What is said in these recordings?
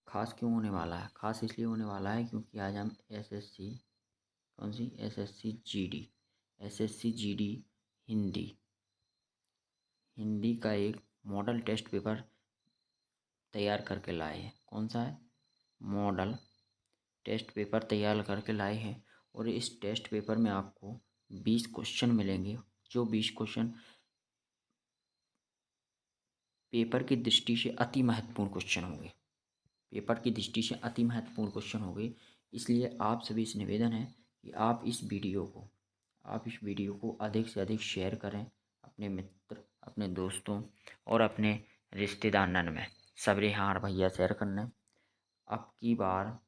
खास क्यों होने वाला है? खास इसलिए होने वाला है क्योंकि आज हम एसएससी, कौन सी, एसएससी जीडी हिंदी, हिंदी का एक मॉडल टेस्ट पेपर तैयार करके लाए हैं। कौन सा है? मॉडल टेस्ट पेपर तैयार करके लाए हैं। और इस टेस्ट पेपर में आपको 20 क्वेश्चन मिलेंगे, जो 20 क्वेश्चन पेपर की दृष्टि से अति महत्वपूर्ण क्वेश्चन होंगे। पेपर की दृष्टि से अति महत्वपूर्ण क्वेश्चन होंगे। इसलिए आप सभी से निवेदन है कि आप इस वीडियो को अधिक से अधिक शेयर करें अपने मित्र, अपने दोस्तों और अपने रिश्तेदारन में। सबरे हाँ भैया शेयर करने। अब की बार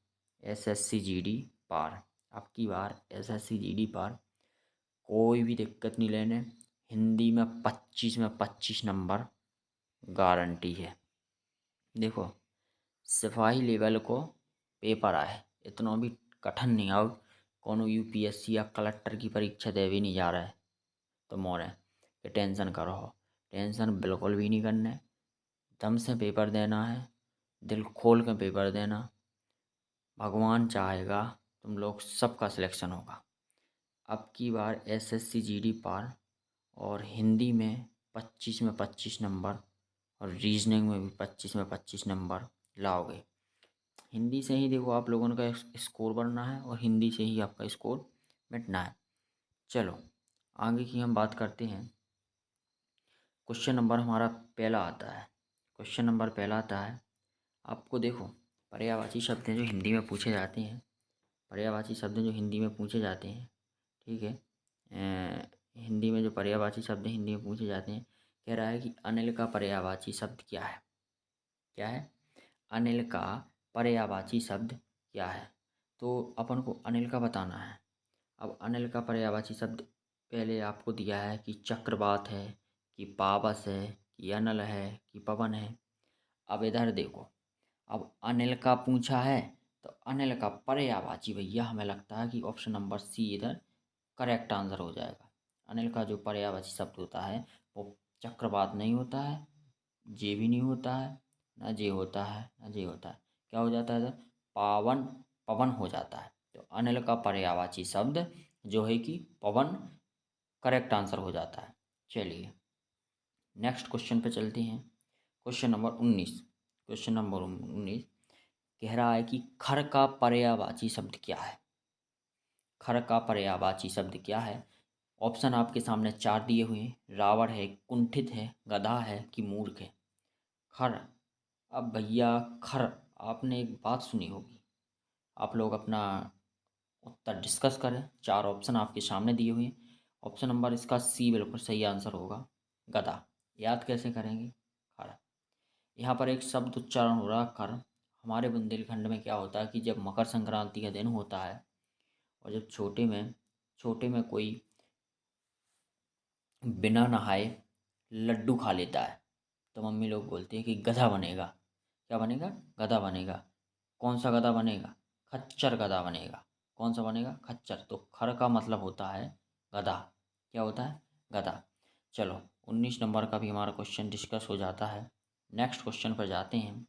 एसएससी जीडी पार, अब की बार एसएससी जीडी पार, कोई भी दिक्कत नहीं लेने। हिंदी में 25 में 25 नंबर गारंटी है। देखो, सिपाही लेवल को पेपर आए, इतना भी कठिन नहीं आओ। कोनो यूपीएससी या कलेक्टर की परीक्षा दे भी नहीं जा रहा है तो मोर है कि टेंशन करो। टेंशन बिल्कुल भी नहीं करने, दम से पेपर देना है, दिल खोल के पेपर देना। भगवान चाहेगा तुम लोग सबका सिलेक्शन होगा। अब की बार एसएससी जीडी पार, और हिंदी में 25 में 25 नंबर और रीजनिंग में भी 25 में 25 नंबर लाओगे। हिंदी से ही देखो आप लोगों का स्कोर बढ़ना है और हिंदी से ही आपका स्कोर मिटना है। चलो आगे की हम बात करते हैं। क्वेश्चन नंबर हमारा पहला आता है। क्वेश्चन नंबर पहला आता है, आपको देखो पर्यायवाची शब्द हैं जो हिंदी में पूछे जाते हैं। पर्यायवाची शब्द जो हिंदी में पूछे जाते हैं, ठीक है। हिंदी में जो पर्यायवाची शब्द हिंदी में पूछे जाते हैं, कह रहा है कि अनिल का पर्यायवाची शब्द क्या है? क्या है? अनिल का पर्यायवाची शब्द क्या है? तो अपन को अनिल का बताना है। अब अनिल का पर्यायवाची शब्द पहले आपको दिया है कि चक्रवात है, कि पावस है, कि अनल है, कि पवन है। अब इधर देखो, अब अनिल का पूछा है तो अनिल का पर्यायवाची भैया हमें लगता है कि ऑप्शन नंबर सी इधर करेक्ट आंसर हो जाएगा। अनिल का जो पर्यायवाची शब्द होता है वो चक्रवात नहीं होता है, जे भी नहीं होता है, ना जे होता है, ना जे होता है। क्या हो जाता है इधर? पावन, पवन हो जाता है। तो अनिल का पर्यायवाची शब्द जो है कि पवन करेक्ट आंसर हो जाता है। चलिए नेक्स्ट क्वेश्चन पे चलते हैं। Question number 19। क्वेश्चन नंबर 19 कह रहा है कि खर का पर्यायवाची शब्द क्या है? खर का पर्यायवाची शब्द क्या है? ऑप्शन आपके सामने 4 दिए हुए हैं। रावण है, कुंठित है, गधा है कि मूर्ख है। खर, अब भैया खर, आपने एक बात सुनी होगी। आप लोग अपना उत्तर डिस्कस करें। 4 ऑप्शन आपके सामने दिए हुए हैं। ऑप्शन नंबर इसका सी बिल्कुल सही आंसर होगा, गधा। याद कैसे करेंगे? खर। यहाँ पर एक शब्द उच्चारण हो रहा कर। हमारे बुंदेलखंड में क्या होता है कि जब मकर संक्रांति का दिन होता है और जब छोटे में कोई बिना नहाए लड्डू खा लेता है तो मम्मी लोग बोलती है कि गधा बनेगा। क्या बनेगा? गधा बनेगा। कौन सा गधा बनेगा? खच्चर गधा बनेगा। कौन सा बनेगा? खच्चर। तो खर का मतलब होता है गधा। क्या होता है? गधा। चलो 19 नंबर का भी हमारा क्वेश्चन डिस्कस हो जाता है। नेक्स्ट क्वेश्चन पर जाते हैं।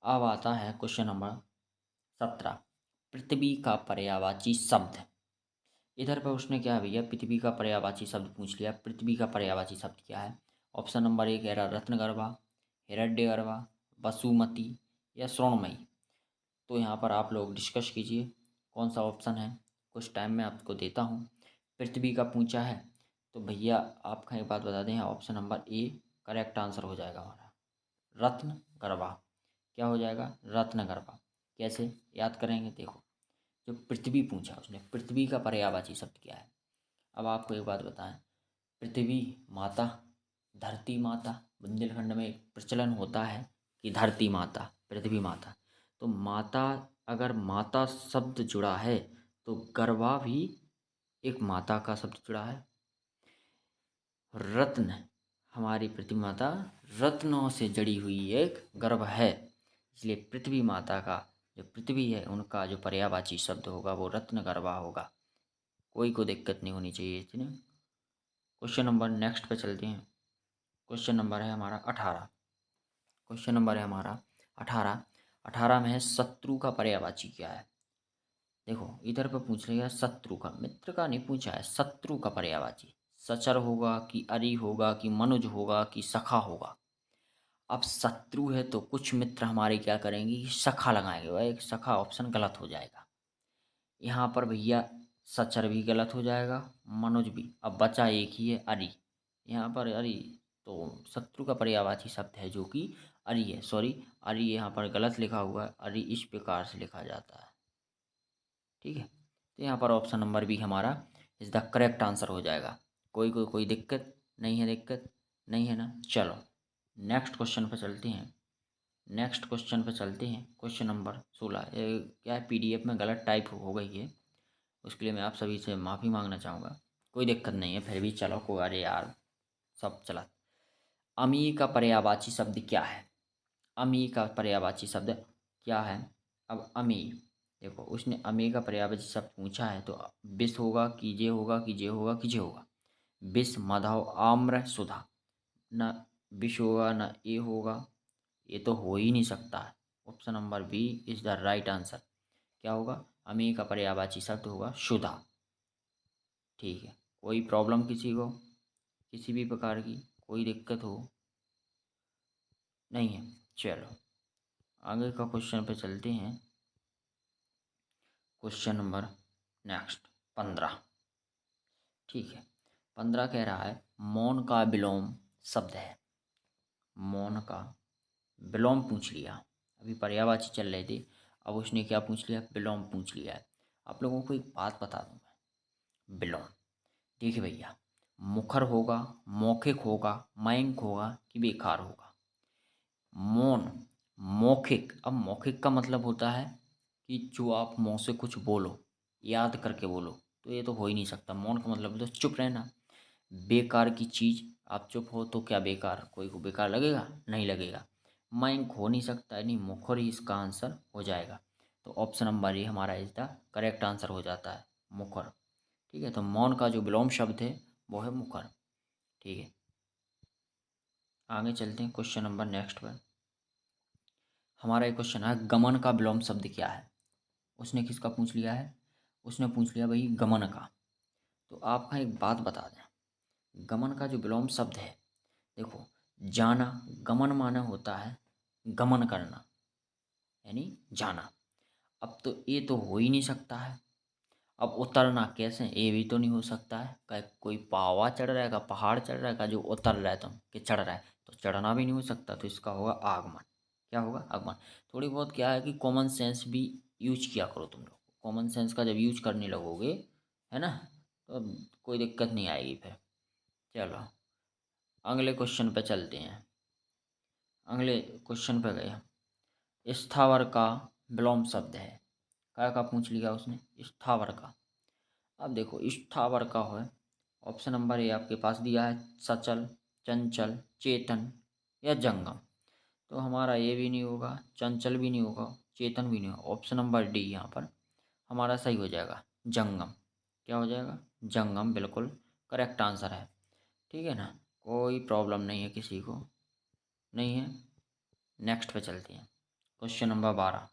अब आता है क्वेश्चन नंबर 17। पृथ्वी का पर्यायवाची शब्द। इधर पर उसने क्या है भैया, पृथ्वी का पर्यायवाची शब्द पूछ लिया। पृथ्वी का पर्यायवाची शब्द क्या है? ऑप्शन नंबर 1 कह रहा रत्नगर्भा, हिरण्यगर्भा, वसुमती या स्वर्णमयी। तो यहाँ पर आप लोग डिस्कस कीजिए कौन सा ऑप्शन है। कुछ टाइम में आपको देता हूँ। पृथ्वी का पूछा है तो भैया आपका एक बात बता दें, option number A correct answer हो जाएगा हमारा, रत्नगर्भा। क्या हो जाएगा? रत्नगर्भा। कैसे याद करेंगे? देखो, जो पृथ्वी पूछा उसने, पृथ्वी का पर्यायवाची शब्द क्या है? अब आपको एक बात बताएं, पृथ्वी माता, धरती माता, बुंदेलखंड में एक प्रचलन होता है कि धरती माता, पृथ्वी माता। तो माता, अगर माता शब्द जुड़ा है तो गर्भा भी एक माता का शब्द जुड़ा है। रत्न, हमारी पृथ्वी माता रत्नों से जड़ी हुई एक गर्भ है। इसलिए पृथ्वी माता का जो पृथ्वी है उनका जो पर्यायवाची शब्द होगा वो रत्न गर्भा होगा। कोई को दिक्कत नहीं होनी चाहिए इसमें। क्वेश्चन नंबर नेक्स्ट पे चलते हैं। क्वेश्चन नंबर है हमारा 18। क्वेश्चन नंबर है हमारा 18। 18 में है शत्रु का पर्यायवाची क्या है। देखो इधर पे पूछ लिया शत्रु का, मित्र का नहीं पूछा है, शत्रु का पर्यायवाची सचर होगा कि अरि होगा कि मनुज होगा कि सखा होगा। अब शत्रु है तो कुछ मित्र हमारे क्या करेंगे कि सखा लगाएंगे, वह एक सखा ऑप्शन गलत हो जाएगा। यहाँ पर भैया सचर भी गलत हो जाएगा, मनुज भी। अब बचा एक ही है अरि, यहाँ पर अरि, तो शत्रु का पर्यायवाची शब्द है जो कि अरि है। सॉरी, अरि यहाँ पर गलत लिखा हुआ है, अरि इस प्रकार से लिखा जाता है। ठीक है, तो यहाँ पर ऑप्शन नंबर बी हमारा इज द करेक्ट आंसर हो जाएगा। कोई दिक्कत नहीं है, दिक्कत नहीं है ना। चलो नेक्स्ट क्वेश्चन पर चलते हैं। Question number 16। ये क्या है, पीडीएफ में गलत टाइप हो गई है, उसके लिए मैं आप सभी से माफ़ी मांगना चाहूँगा। कोई दिक्कत नहीं है, फिर भी चलो कोई, अरे यार सब चला। अमी का पर्यायवाची शब्द क्या है? अमी का पर्यायवाची शब्द क्या है? अब अमी, देखो उसने अमी का पर्यायवाची शब्द पूछा है, तो विष होगा कि जे होगा कि जे होगा कि जे होगा। विष, मधव, आम्र, सुधा। न विष होगा न ए होगा, ये तो हो ही नहीं सकता है। Option number B is the right answer. क्या होगा? अमी का पर्यायवाची शब्द होगा सुधा। ठीक है, कोई प्रॉब्लम किसी को, किसी भी प्रकार की कोई दिक्कत हो नहीं है। चलो आगे का क्वेश्चन पे चलते हैं। Question number next 15। ठीक है, 15 कह रहा है मौन का विलोम शब्द है। मौन का विलोम पूछ लिया, अभी पर्यायवाची चल रहे थे, अब उसने क्या पूछ लिया? विलोम पूछ लिया है। आप लोगों को एक बात बता दूं मैं, विलोम देखिए भैया, मुखर होगा, मौखिक होगा, मयंक होगा कि बेकार होगा। मौन, मौखिक। अब मौखिक का मतलब होता है कि जो आप मुँह से कुछ बोलो, याद करके बोलो, तो ये तो हो ही नहीं सकता। मौन का मतलब तो चुप रहना। बेकार की चीज़, आप चुप हो तो क्या बेकार, कोई को बेकार लगेगा? नहीं लगेगा। मयंक हो नहीं सकता, यानी मुखर ही इसका आंसर हो जाएगा। तो ऑप्शन नंबर ए हमारा इसका करेक्ट आंसर हो जाता है, मुखर। ठीक है, तो मौन का जो विलोम शब्द है वो है मुखर। ठीक है, आगे चलते हैं क्वेश्चन नंबर नेक्स्ट पर। हमारा एक क्वेश्चन है गमन का विलोम शब्द क्या है। उसने किसका पूछ लिया है? उसने पूछ लिया भाई गमन का। तो आपका एक बात बता दें, गमन का जो विलोम शब्द है, देखो जाना, गमन माना होता है गमन करना, यानी जाना। अब तो ये तो हो ही नहीं सकता है। अब उतरना कैसे, ये भी तो नहीं हो सकता है। कोई पावा चढ़ रहा है, का पहाड़ चढ़ रहा है, का जो उतर रहा है तुम कि चढ़ रहा है, तो चढ़ना भी नहीं हो सकता। तो इसका होगा आगमन। क्या होगा? आगमन। थोड़ी बहुत क्या है कि कॉमन सेंस भी यूज किया करो तुम लोग। कॉमन सेंस का जब यूज करने लगोगे, है ना, तो अब कोई दिक्कत नहीं आएगी फिर। चलो अगले क्वेश्चन पे चलते हैं। अगले क्वेश्चन पे गए। स्थावर का विलोम शब्द है। क्या का पूछ लिया उसने? स्थावर का। अब देखो स्थावर का है, ऑप्शन नंबर ए आपके पास दिया है सचल, चंचल, चेतन या जंगम। तो हमारा ये भी नहीं होगा, चंचल भी नहीं होगा, चेतन भी नहीं होगा। ऑप्शन नंबर डी यहाँ पर हमारा सही हो जाएगा, जंगम। क्या हो जाएगा? जंगम बिल्कुल करेक्ट आंसर है। ठीक है ना, कोई प्रॉब्लम नहीं है किसी को, नहीं है। नेक्स्ट पे चलते हैं। क्वेश्चन नंबर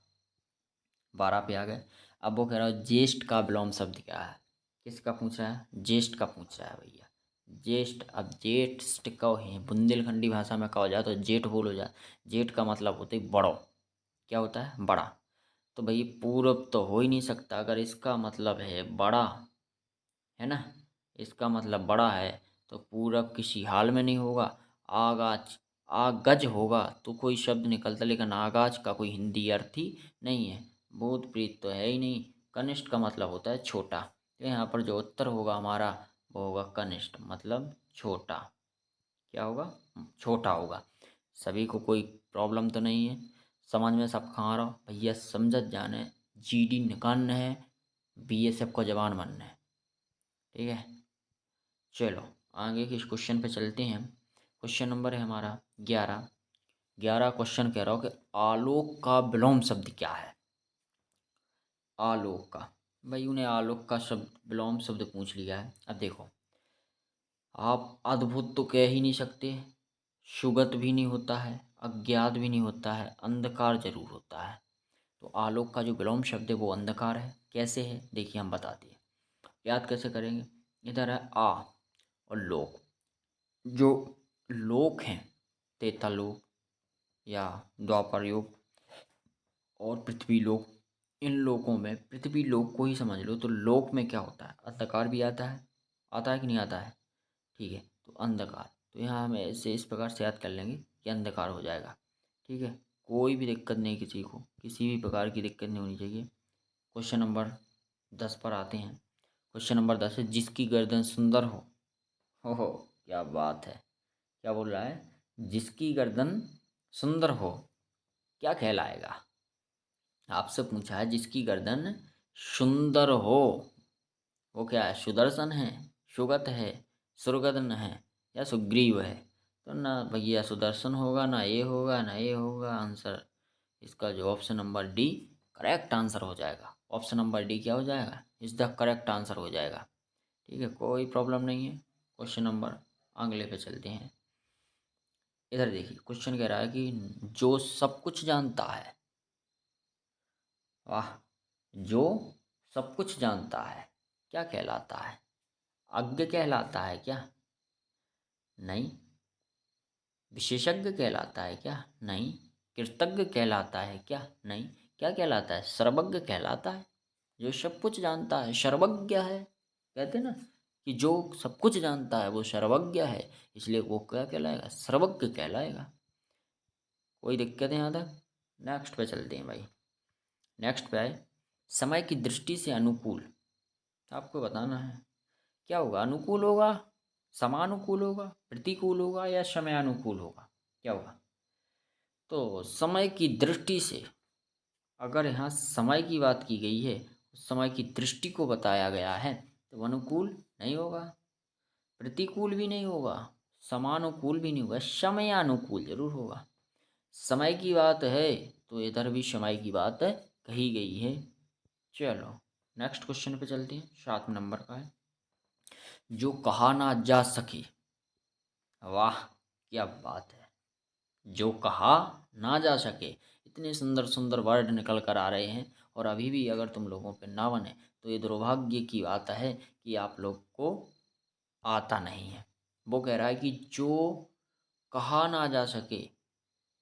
12 पे आ गए। अब वो कह रहा है ज्येष्ठ का विलोम शब्द क्या है। किसका पूछ रहा है? ज्येष्ठ का पूछ रहा है भैया। ज्येष्ठ, अब जेठ कहो है, बुंदेलखंडी भाषा में कहा जाए तो जेठ बोलो जाए। जेठ का मतलब होता है बड़ो। क्या होता है? बड़ा। तो भाई पूरब तो हो ही नहीं सकता, अगर इसका मतलब है बड़ा, है ना, इसका मतलब बड़ा है, तो पूरब किसी हाल में नहीं होगा। आगाज, आगज होगा तो कोई शब्द निकलता, लेकिन आगाज का कोई हिंदी अर्थ ही नहीं है। भूत प्रीत तो है ही नहीं। कनिष्ठ का मतलब होता है छोटा, तो यहाँ पर जो उत्तर होगा हमारा वो होगा कनिष्ठ, मतलब छोटा। क्या होगा? छोटा होगा। सभी को कोई प्रॉब्लम तो नहीं है, समझ में सब खा रहा हो भैया, समझत जाने। जीडी निकालना है, बीएसएफ को जवान बनना है। ठीक है, चलो आगे के इस क्वेश्चन पे चलते हैं। क्वेश्चन नंबर है हमारा 11। 11 क्वेश्चन कह रहा हूँ कि आलोक का विलोम शब्द क्या है। आलोक का, भाई उन्हें आलोक का शब्द विलोम शब्द पूछ लिया है। अब देखो, आप अद्भुत तो कह ही नहीं सकते, सुगत भी नहीं होता है, अज्ञात भी नहीं होता है, अंधकार जरूर होता है। तो आलोक का जो विलोम शब्द है वो अंधकार है। कैसे है देखिए हम बताते हैं। याद कैसे करेंगे, इधर है आ और लोक। जो लोक हैं, त्रेता लोक या द्वापर युग और पृथ्वी लोक, इन लोकों में पृथ्वी लोक को ही समझ लो। तो लोक में क्या होता है, अंधकार भी आता है कि नहीं आता है। ठीक है, तो अंधकार, तो यहाँ हम ऐसे इस प्रकार से याद कर लेंगे कि अंधकार हो जाएगा। ठीक है, कोई भी दिक्कत नहीं, किसी को किसी भी प्रकार की दिक्कत नहीं होनी चाहिए। क्वेश्चन नंबर 10 पर आते हैं। क्वेश्चन नंबर 10 है, जिसकी गर्दन सुंदर हो, क्या बात है। क्या बोल रहा है, जिसकी गर्दन सुंदर हो क्या कहलाएगा। आपसे पूछा है जिसकी गर्दन सुंदर हो, वो क्या है, सुदर्शन है, सुगत है, सुरगदन है या सुग्रीव है। तो ना भैया सुदर्शन होगा, ना ये होगा, ना ये होगा। आंसर इसका जो option number D correct answer हो जाएगा। ऑप्शन नंबर डी क्या हो जाएगा, इज द करेक्ट आंसर हो जाएगा। ठीक है, कोई प्रॉब्लम नहीं है। क्वेश्चन नंबर अगले पे चलते हैं। इधर देखिए, क्वेश्चन कह रहा है कि जो सब कुछ जानता है, वाह, जो सब कुछ जानता है क्या कहलाता है। अज्ञ कहलाता है क्या, नहीं। विशेषज्ञ कहलाता है क्या, नहीं। कृतज्ञ कहलाता है क्या, नहीं। क्या कहलाता है, सर्वज्ञ कहलाता है। जो सब कुछ जानता है सर्वज्ञ है। कहते हैं ना कि जो सब कुछ जानता है वो सर्वज्ञ है, इसलिए वो क्या कहलाएगा, सर्वज्ञ कहलाएगा। कोई दिक्कत है यहाँ तक। नेक्स्ट पे चलते हैं भाई। नेक्स्ट पे आए, समय की दृष्टि से अनुकूल। आपको बताना है क्या होगा, अनुकूल होगा, समानुकूल होगा, प्रतिकूल होगा या समयानुकूल होगा, क्या होगा। तो समय की दृष्टि से, अगर यहाँ समय की बात की गई है, समय की दृष्टि को बताया गया है, तो अनुकूल नहीं होगा, प्रतिकूल भी नहीं होगा, समानुकूल भी नहीं होगा, समयानुकूल जरूर होगा। समय की बात है तो इधर भी समय की बात कही गई है। चलो नेक्स्ट क्वेश्चन पे चलते हैं, 7 नंबर का है, जो कहा ना जा सके। वाह, क्या बात है, जो कहा ना जा सके। इतने सुंदर सुंदर वर्ड निकल कर आ रहे हैं, और अभी भी अगर तुम लोगों पे ना बने तो ये दुर्भाग्य की बात है कि आप लोग को आता नहीं है। वो कह रहा है कि जो कहा ना जा सके,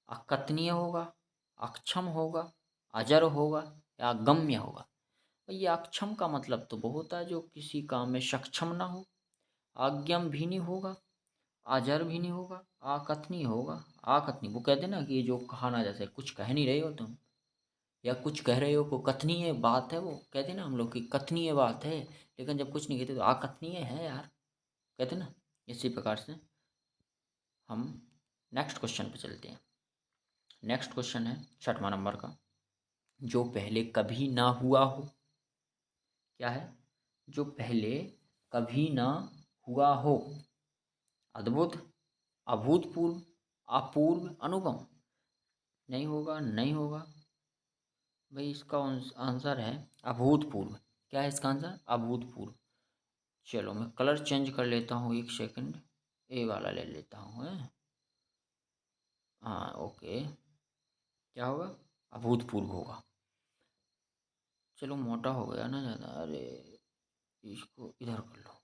अकथनीय होगा, अक्षम होगा, अजर होगा या अगम्य होगा। ये अक्षम का मतलब तो वो होता है जो किसी काम में सक्षम ना हो, अगम्य भी नहीं होगा, अजर भी नहीं होगा, आकथनीय होगा। आकथनीय वो कहते हैं ना कि जो कहा ना, जैसे कुछ कह नहीं रहे हो तुम या कुछ कह रहे हो को कथनीय बात है, वो कहते हैं ना हम लोग की कथनीय बात है, लेकिन जब कुछ नहीं कहते तो आकथनीय है यार, कहते हैं ना। इसी प्रकार से हम नेक्स्ट क्वेश्चन पे चलते हैं। नेक्स्ट क्वेश्चन है 6वां नंबर का, जो पहले कभी ना हुआ हो। क्या है, जो पहले कभी ना हुआ हो। अद्भुत, अभूतपूर्व, अपूर्व, अनुपम। नहीं होगा, नहीं होगा भाई। इसका आंसर है अभूतपूर्व। क्या है इसका आंसर, अभूतपूर्व। चलो मैं कलर चेंज कर लेता हूँ, एक सेकंड, ए वाला ले लेता हूँ है। हाँ ओके, क्या होगा, अभूतपूर्व होगा। चलो मोटा हो गया ना ज़्यादा, अरे इसको इधर कर लो।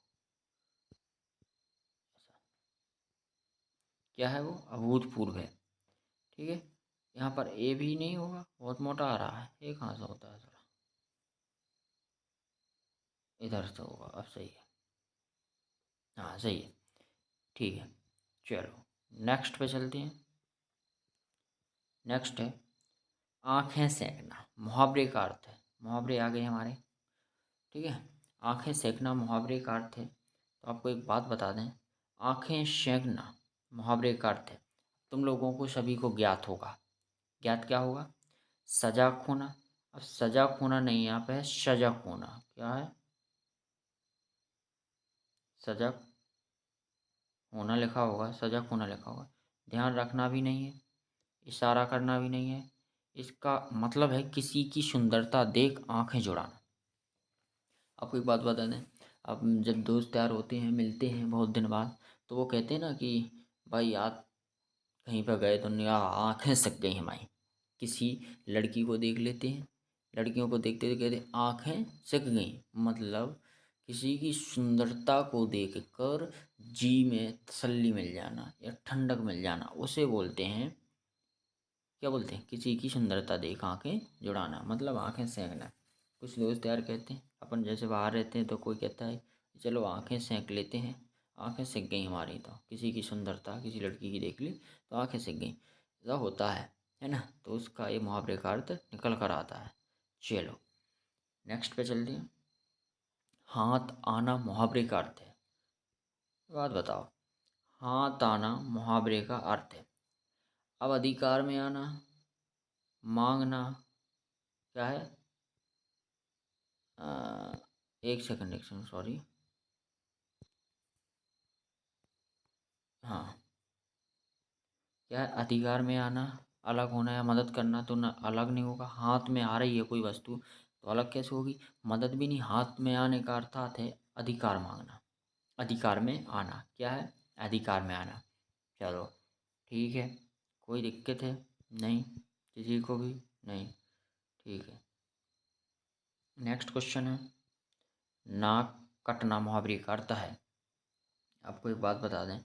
क्या है वो, अभूतपूर्व है। ठीक है, यहाँ पर ए भी नहीं होगा, बहुत मोटा आ रहा है, ए कहाँ से होता है थोड़ा, इधर से होगा, अब सही है। हाँ सही है, ठीक है। चलो नेक्स्ट पे चलते हैं। नेक्स्ट है, आँखें सेकना। मुहावरे का अर्थ है, मुहावरे आ गए हमारे। ठीक है, आँखें सेकना मुहावरे का अर्थ है। तो आपको एक बात बता दें, आँखें सेकना मुहावरे का अर्थ है, तुम लोगों को सभी को ज्ञात होगा। ज्ञात क्या होगा, सजा खोना। अब सजा खोना नहीं, यहाँ पे है सजा खोना। क्या है, सजा होना लिखा होगा, सजा खोना लिखा होगा। ध्यान रखना भी नहीं है, इशारा करना भी नहीं है। इसका मतलब है किसी की सुंदरता देख आंखें जुड़ाना। आपको एक बात बता दें, अब जब दोस्त यार होते हैं, मिलते हैं बहुत दिन बाद, तो वो कहते हैं ना कि भाई यार कहीं पर गए तो निगाह आँखें सक गई हमारी। किसी लड़की को देख लेते हैं, लड़कियों को देखते तो कहते हैं आँखें सिक गई, मतलब किसी की सुंदरता को देखकर जी में तसल्ली मिल जाना या ठंडक मिल जाना, उसे बोलते हैं, क्या बोलते हैं, किसी की सुंदरता देख आंखें जुड़ाना, मतलब आंखें सेंकना। कुछ दोस्त यार कहते हैं, अपन जैसे बाहर रहते हैं तो कोई कहता है चलो आंखें सेंक लेते हैं, आंखें सेंक गई हमारी, तो किसी की सुंदरता किसी लड़की की देख ली तो आंखें सेंक गई, ऐसा होता है ना। तो उसका ये मुहावरे का अर्थ निकल कर आता है। चलो नेक्स्ट पे चलते हैं। हाथ आना मुहावरे का अर्थ है, बात बताओ। हाथ आना मुहावरे का अर्थ है। अब अधिकार में आना, मांगना, क्या है, एक सेकंड सॉरी, हाँ, क्या है, अधिकार में आना, अलग होना या मदद करना, तो ना अलग नहीं होगा। हाथ में आ रही है कोई वस्तु तो अलग कैसे होगी, मदद भी नहीं। हाथ में आने का अर्थात है अधिकार मांगना, अधिकार में आना, क्या है, अधिकार में आना। चलो ठीक है, कोई दिक्कत है नहीं किसी को भी, नहीं, ठीक है। नेक्स्ट क्वेश्चन है, नाक कटना मुहावरे का अर्थ है। आपको एक बात बता दें,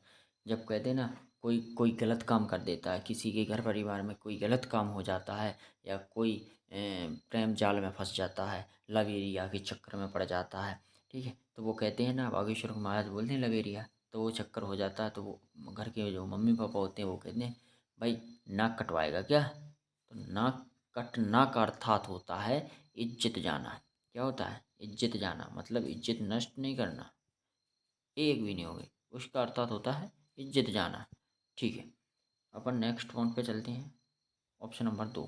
जब कहते हैं ना कोई कोई गलत काम कर देता है, किसी के घर परिवार में कोई गलत काम हो जाता है, या कोई प्रेम जाल में फंस जाता है, लव एरिया के चक्कर में पड़ जाता है, ठीक है, तो वो कहते हैं ना, बागेश्वर को महाराज बोलते हैं लव एरिया, तो वो चक्कर हो जाता है, तो वो घर के जो मम्मी पापा होते हैं वो कहते हैं भाई नाक कटवाएगा क्या, तो नाक कटना का अर्थात होता है इज्जत जाना। क्या होता है, इज्जत जाना, मतलब इज्जत नष्ट नहीं करना, एक भी नहीं होगी, उसका अर्थात होता है इज्जत जाना। ठीक है, अपन नेक्स्ट पॉइंट पे चलते हैं। ऑप्शन नंबर 2,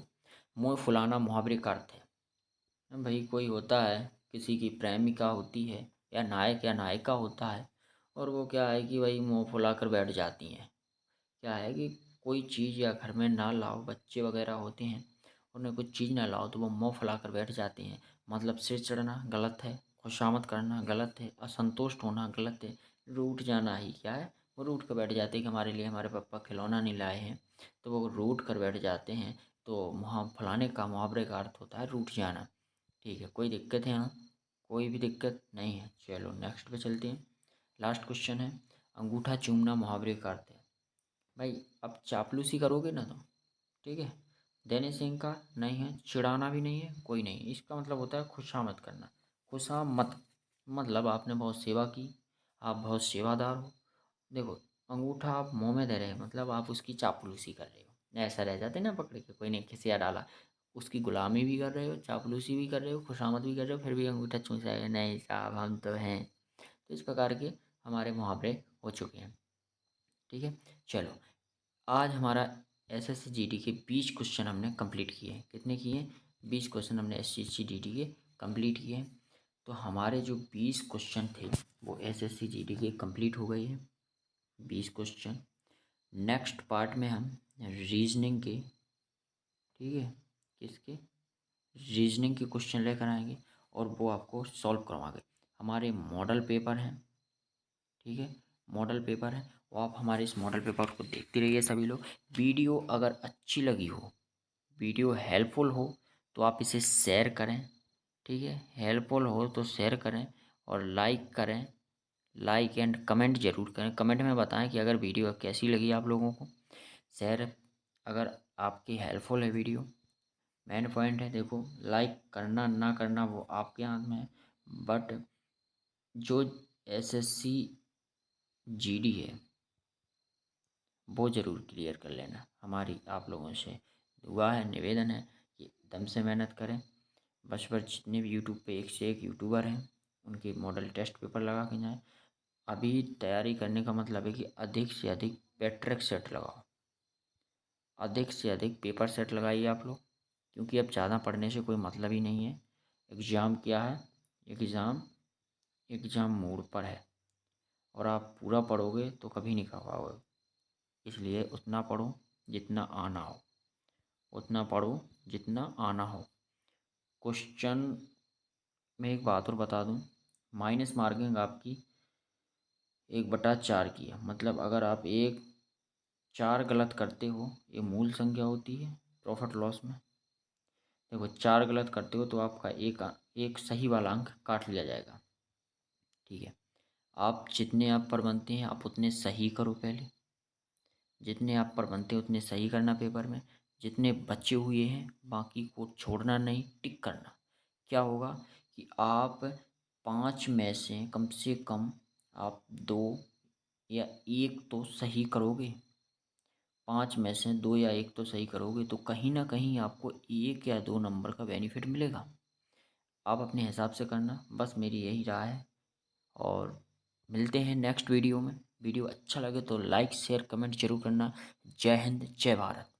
मुँह फुलाना मुहावरे का अर्थ है। भाई कोई होता है, किसी की प्रेमिका होती है, या नायक या नायिका होता है, और वो क्या है कि भाई मुँह फुला कर बैठ जाती हैं। क्या है कि कोई चीज़ या घर में ना लाओ, बच्चे वगैरह होते हैं, उन्हें कुछ चीज़ ना लाओ तो वो मुँह फुला कर बैठ जाते हैं, मतलब सिर चढ़ना गलत है, खुशामद करना गलत है, असंतुष्ट होना गलत है, रूठ जाना ही क्या है, वो रूठ कर बैठ जाते हैं कि हमारे लिए हमारे पापा खिलौना नहीं लाए हैं, तो वो रूठ कर बैठ जाते हैं। तो मुँह फुलाने का मुहावरे का अर्थ होता है रूठ जाना। ठीक है, कोई दिक्कत है यहाँ, कोई भी दिक्कत नहीं है। चलो नेक्स्ट पे चलते हैं। लास्ट क्वेश्चन है, अंगूठा चूमना मुहावरे का अर्थ है। भाई अब चापलूसी करोगे ना तो, ठीक है, देने से इनकार नहीं है, चिढ़ाना भी नहीं है, कोई नहीं, इसका मतलब होता है खुशामद करना। खुशामद मतलब आपने बहुत सेवा की, आप बहुत सेवादार हो। देखो, अंगूठा आप मुंह में दे रहे हैं, मतलब आप उसकी चापलूसी कर रहे हो, ऐसा रह जाते ना पकड़ के, कोई ने खिसिया डाला, उसकी गुलामी भी कर रहे हो, चापलूसी भी कर रहे हो, खुशामद भी कर रहे हो, फिर भी अंगूठा चूसा, नहीं साहब हम तो हैं। तो इस प्रकार के हमारे मुहावरे हो चुके हैं। ठीक है, चलो आज हमारा एसएससी जीडी के 20 क्वेश्चन हमने कंप्लीट किए हैं। कितने किए हैं, 20 क्वेश्चन हमने एसएससी जीडी के कंप्लीट किए हैं। तो हमारे जो 20 क्वेश्चन थे वो एसएससी जीडी के कंप्लीट हो गए हैं, 20 क्वेश्चन। नेक्स्ट पार्ट में हम रीजनिंग के, ठीक है, किसके, रीजनिंग के क्वेश्चन लेकर आएंगे और वो आपको सॉल्व करवाएंगे। हमारे मॉडल पेपर हैं, ठीक है, मॉडल पेपर है, वो आप हमारे इस मॉडल पेपर को देखते रहिए सभी लोग। वीडियो अगर अच्छी लगी हो, वीडियो हेल्पफुल हो तो आप इसे शेयर करें, ठीक है, हेल्पफुल हो तो शेयर करें और लाइक करें, लाइक एंड कमेंट जरूर करें। कमेंट में बताएं कि अगर वीडियो कैसी लगी आप लोगों को। शेयर अगर आपकी हेल्पफुल है वीडियो, मेन पॉइंट है, देखो लाइक करना ना करना वो आपके हाथ में है, बट जो एसएससी जीडी है वो ज़रूर क्लियर कर लेना। हमारी आप लोगों से दुआ है, निवेदन है कि दम से मेहनत करें। बस पर जितने भी यूट्यूब पे एक से एक यूट्यूबर हैं उनके मॉडल टेस्ट पेपर लगा के जाएँ। अभी तैयारी करने का मतलब है कि अधिक से अधिक पेट्रिक सेट लगाओ, अधिक से अधिक पेपर सेट लगाइए आप लोग, क्योंकि अब ज़्यादा पढ़ने से कोई मतलब ही नहीं है। एग्ज़ाम क्या है, एग्ज़ाम एग्ज़ाम मोड पर है, और आप पूरा पढ़ोगे तो कभी नहीं कर पाओगे। इसलिए उतना पढ़ो जितना आना हो, उतना पढ़ो जितना आना हो। क्वेश्चन में एक बात और बता दूं, माइनस मार्किंग आपकी 1/4 की है, मतलब अगर आप एक 4 गलत करते हो, ये मूल संख्या होती है प्रॉफिट लॉस में। देखो 4 गलत करते हो तो आपका एक सही वाला अंक काट लिया जाएगा। ठीक है, आप जितने आप पर बनते हैं आप उतने सही करो पहले, जितने आप पर बनते हैं उतने सही करना पेपर में। जितने बचे हुए हैं बाकी को छोड़ना नहीं, टिक करना। क्या होगा कि आप 5 में से कम आप 2 या 1 तो सही करोगे। 5 में से 2 या 1 तो सही करोगे तो कहीं ना कहीं आपको 1 या 2 नंबर का बेनिफिट मिलेगा। आप अपने हिसाब से करना, बस मेरी यही राय है। और मिलते हैं नेक्स्ट वीडियो में। वीडियो अच्छा लगे तो लाइक शेयर कमेंट जरूर करना। जय हिंद जय भारत।